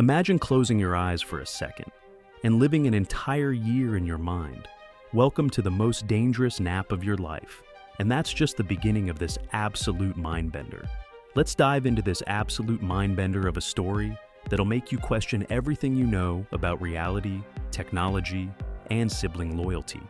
Imagine closing your eyes for a second and living an entire year in your mind. Welcome to the most dangerous nap of your life. And that's just the beginning of this absolute mindbender. Let's dive into this absolute mindbender of a story that'll make you question everything you know about reality, technology, and sibling loyalty.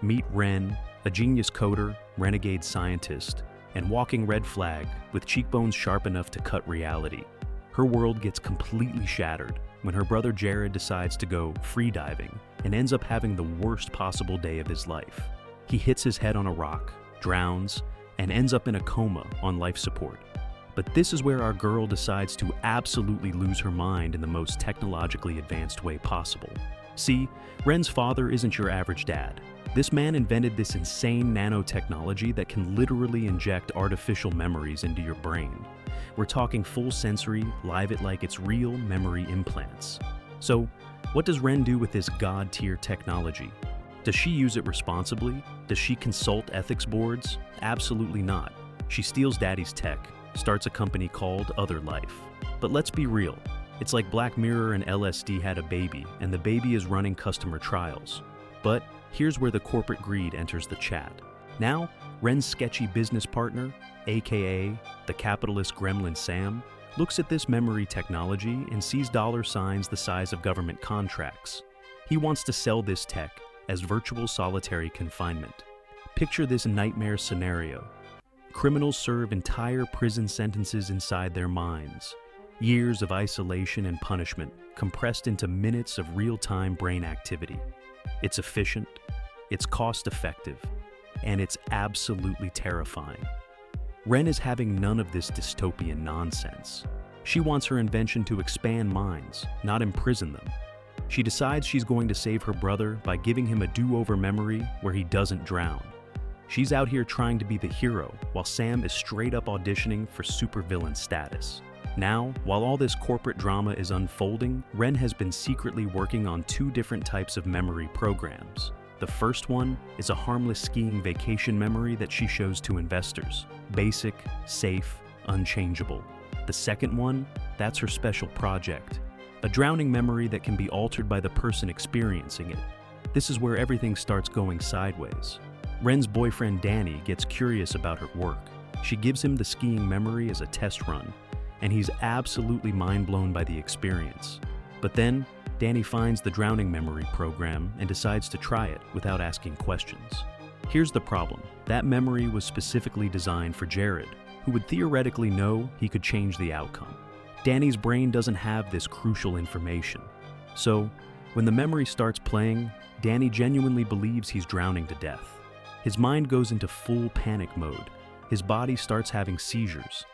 Meet Ren, a genius coder, renegade scientist, and walking red flag with cheekbones sharp enough to cut reality. Her world gets completely shattered when her brother Jared decides to go freediving and ends up having the worst possible day of his life. He hits his head on a rock, drowns, and ends up in a coma on life support. But this is where our girl decides to absolutely lose her mind in the most technologically advanced way possible. See, Ren's father isn't your average dad. This man invented this insane nanotechnology that can literally inject artificial memories into your brain. We're talking full sensory, live it like it's real memory implants. So, what does Ren do with this god-tier technology? Does she use it responsibly? Does she consult ethics boards? Absolutely not. She steals daddy's tech, starts a company called Other Life. But let's be real. It's like Black Mirror and LSD had a baby, and the baby is running customer trials. But here's where the corporate greed enters the chat. Now, Ren's sketchy business partner, aka the capitalist gremlin Sam, looks at this memory technology and sees dollar signs the size of government contracts. He wants to sell this tech as virtual solitary confinement. Picture this nightmare scenario. Criminals serve entire prison sentences inside their minds. Years of isolation and punishment compressed into minutes of real-time brain activity. It's efficient, it's cost-effective, and it's absolutely terrifying. Ren is having none of this dystopian nonsense. She wants her invention to expand minds, not imprison them. She decides she's going to save her brother by giving him a do-over memory where he doesn't drown. She's out here trying to be the hero, while Sam is straight up auditioning for supervillain status. Now, while all this corporate drama is unfolding, Ren has been secretly working on two different types of memory programs. The first one is a harmless skiing vacation memory that she shows to investors. Basic, safe, unchangeable. The second one, that's her special project. A drowning memory that can be altered by the person experiencing it. This is where everything starts going sideways. Ren's boyfriend Danny gets curious about her work. She gives him the skiing memory as a test run, and he's absolutely mind-blown by the experience. But then, Danny finds the drowning memory program and decides to try it without asking questions. Here's the problem. That memory was specifically designed for Jared, who would theoretically know he could change the outcome. Danny's brain doesn't have this crucial information. So, when the memory starts playing, Danny genuinely believes he's drowning to death. His mind goes into full panic mode. His body starts having seizures.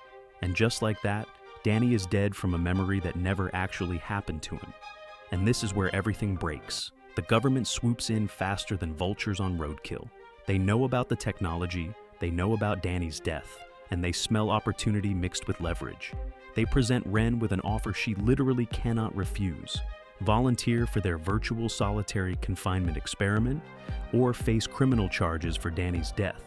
And just like that, Danny is dead from a memory that never actually happened to him. And this is where everything breaks. The government swoops in faster than vultures on roadkill. They know about the technology, they know about Danny's death, and they smell opportunity mixed with leverage. They present Ren with an offer she literally cannot refuse. Volunteer for their virtual solitary confinement experiment, or face criminal charges for Danny's death.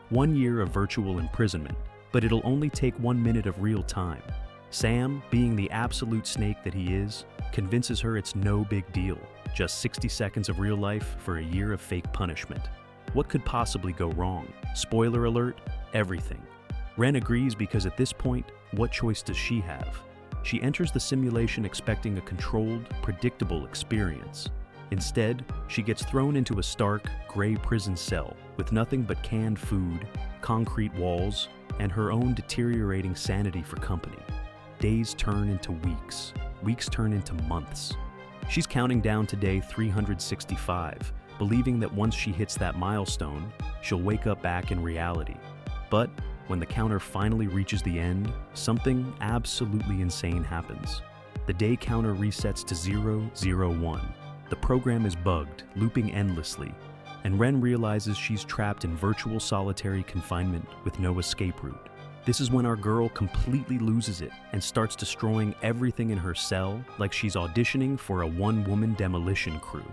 1 year of virtual imprisonment, but it'll only take 1 minute of real time. Sam, being the absolute snake that he is, convinces her it's no big deal, just 60 seconds of real life for a year of fake punishment. What could possibly go wrong? Spoiler alert, everything. Ren agrees because at this point, what choice does she have? She enters the simulation expecting a controlled, predictable experience. Instead, she gets thrown into a stark, gray prison cell with nothing but canned food, concrete walls, and her own deteriorating sanity for company. Days turn into weeks, weeks turn into months. She's counting down to day 365, believing that once she hits that milestone, she'll wake up back in reality. But when the counter finally reaches the end, something absolutely insane happens. The day counter resets to 001. The program is bugged, looping endlessly, and Ren realizes she's trapped in virtual solitary confinement with no escape route. This is when our girl completely loses it and starts destroying everything in her cell like she's auditioning for a one-woman demolition crew.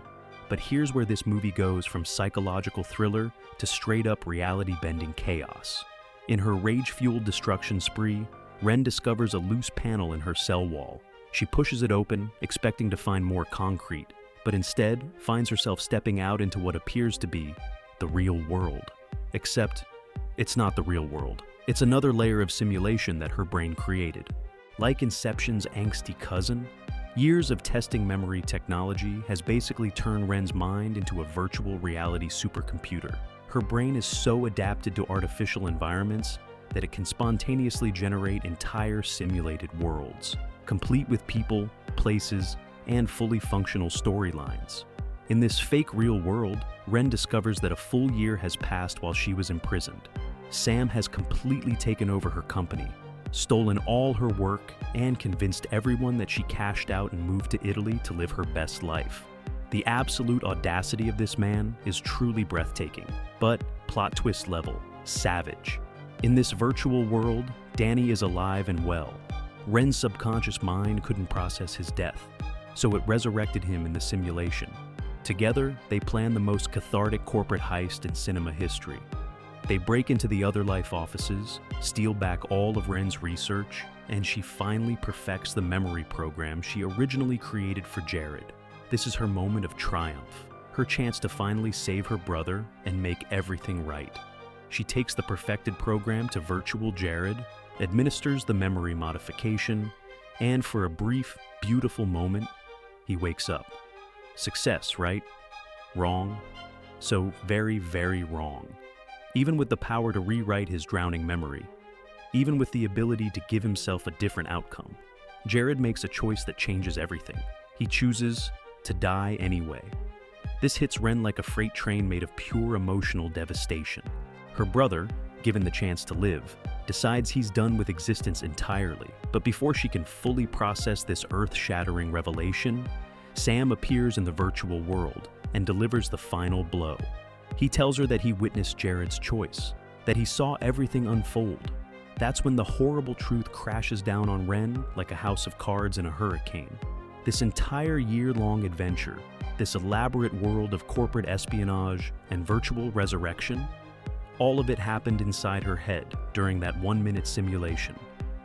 But here's where this movie goes from psychological thriller to straight-up reality-bending chaos. In her rage-fueled destruction spree, Ren discovers a loose panel in her cell wall. She pushes it open, expecting to find more concrete, but instead finds herself stepping out into what appears to be the real world. Except, it's not the real world. It's another layer of simulation that her brain created. Like Inception's angsty cousin, years of testing memory technology has basically turned Ren's mind into a virtual reality supercomputer. Her brain is so adapted to artificial environments that it can spontaneously generate entire simulated worlds, complete with people, places, and fully functional storylines. In this fake real world, Ren discovers that a full year has passed while she was imprisoned. Sam has completely taken over her company, stolen all her work, and convinced everyone that she cashed out and moved to Italy to live her best life. The absolute audacity of this man is truly breathtaking, but plot twist level, savage. In this virtual world, Danny is alive and well. Ren's subconscious mind couldn't process his death, so it resurrected him in the simulation. Together, they plan the most cathartic corporate heist in cinema history. They break into the Other Life offices, steal back all of Ren's research, and she finally perfects the memory program she originally created for Jared. This is her moment of triumph, her chance to finally save her brother and make everything right. She takes the perfected program to virtual Jared, administers the memory modification, and for a brief, beautiful moment, he wakes up. Success, right? Wrong. So very, very wrong. Even with the power to rewrite his drowning memory, even with the ability to give himself a different outcome, Jared makes a choice that changes everything. He chooses to die anyway. This hits Ren like a freight train made of pure emotional devastation. Her brother, given the chance to live, decides he's done with existence entirely. But before she can fully process this earth-shattering revelation, Sam appears in the virtual world and delivers the final blow. He tells her that he witnessed Jared's choice, that he saw everything unfold. That's when the horrible truth crashes down on Ren like a house of cards in a hurricane. This entire year-long adventure, this elaborate world of corporate espionage and virtual resurrection, all of it happened inside her head during that 1-minute simulation.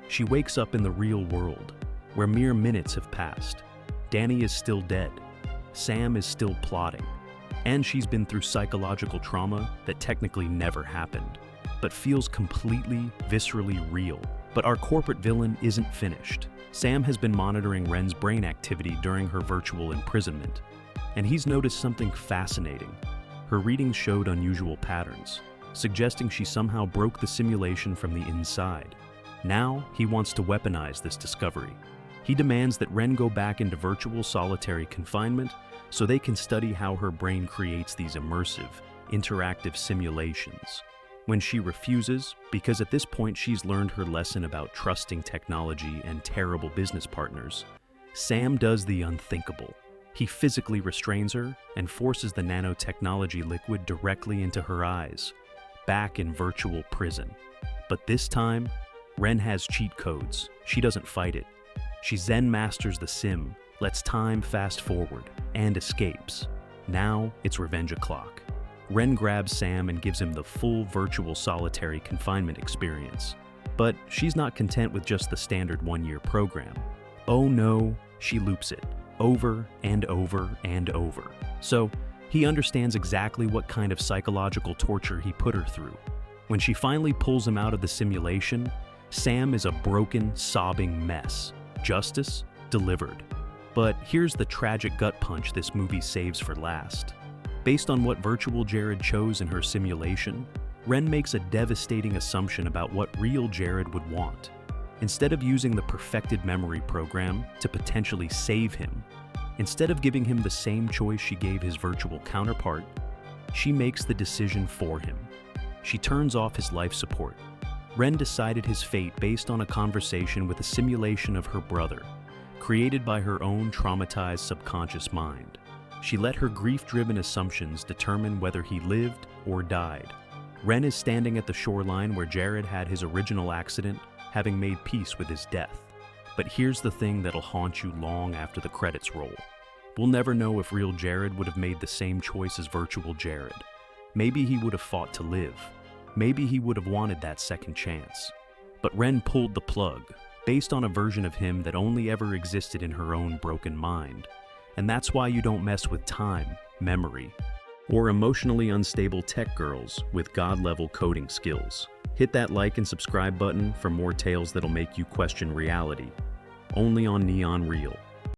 She wakes up in the real world, where mere minutes have passed. Danny is still dead. Sam is still plotting. And she's been through psychological trauma that technically never happened, but feels completely, viscerally real. But our corporate villain isn't finished. Sam has been monitoring Ren's brain activity during her virtual imprisonment, and he's noticed something fascinating. Her readings showed unusual patterns, suggesting she somehow broke the simulation from the inside. Now, he wants to weaponize this discovery. He demands that Ren go back into virtual solitary confinement so they can study how her brain creates these immersive, interactive simulations. When she refuses, because at this point she's learned her lesson about trusting technology and terrible business partners, Sam does the unthinkable. He physically restrains her and forces the nanotechnology liquid directly into her eyes, back in virtual prison. But this time, Ren has cheat codes. She doesn't fight it. She Zen masters the sim, lets time fast forward, and escapes. Now it's revenge o'clock. Ren grabs Sam and gives him the full virtual solitary confinement experience. But she's not content with just the standard 1-year program. Oh no, she loops it, over and over and over. So he understands exactly what kind of psychological torture he put her through. When she finally pulls him out of the simulation, Sam is a broken, sobbing mess. Justice delivered. But here's the tragic gut punch this movie saves for last. Based on what virtual Jared chose in her simulation, Ren makes a devastating assumption about what real Jared would want. Instead of using the perfected memory program to potentially save him, instead of giving him the same choice she gave his virtual counterpart, she makes the decision for him. She turns off his life support. Ren decided his fate based on a conversation with a simulation of her brother, created by her own traumatized subconscious mind. She let her grief-driven assumptions determine whether he lived or died. Ren is standing at the shoreline where Jared had his original accident, having made peace with his death. But here's the thing that'll haunt you long after the credits roll. We'll never know if real Jared would have made the same choice as virtual Jared. Maybe he would have fought to live. Maybe he would have wanted that second chance. But Ren pulled the plug. based on a version of him that only ever existed in her own broken mind. And that's why you don't mess with time, memory, or emotionally unstable tech girls with God-level coding skills. Hit that like and subscribe button for more tales that'll make you question reality. Only on Neon Real.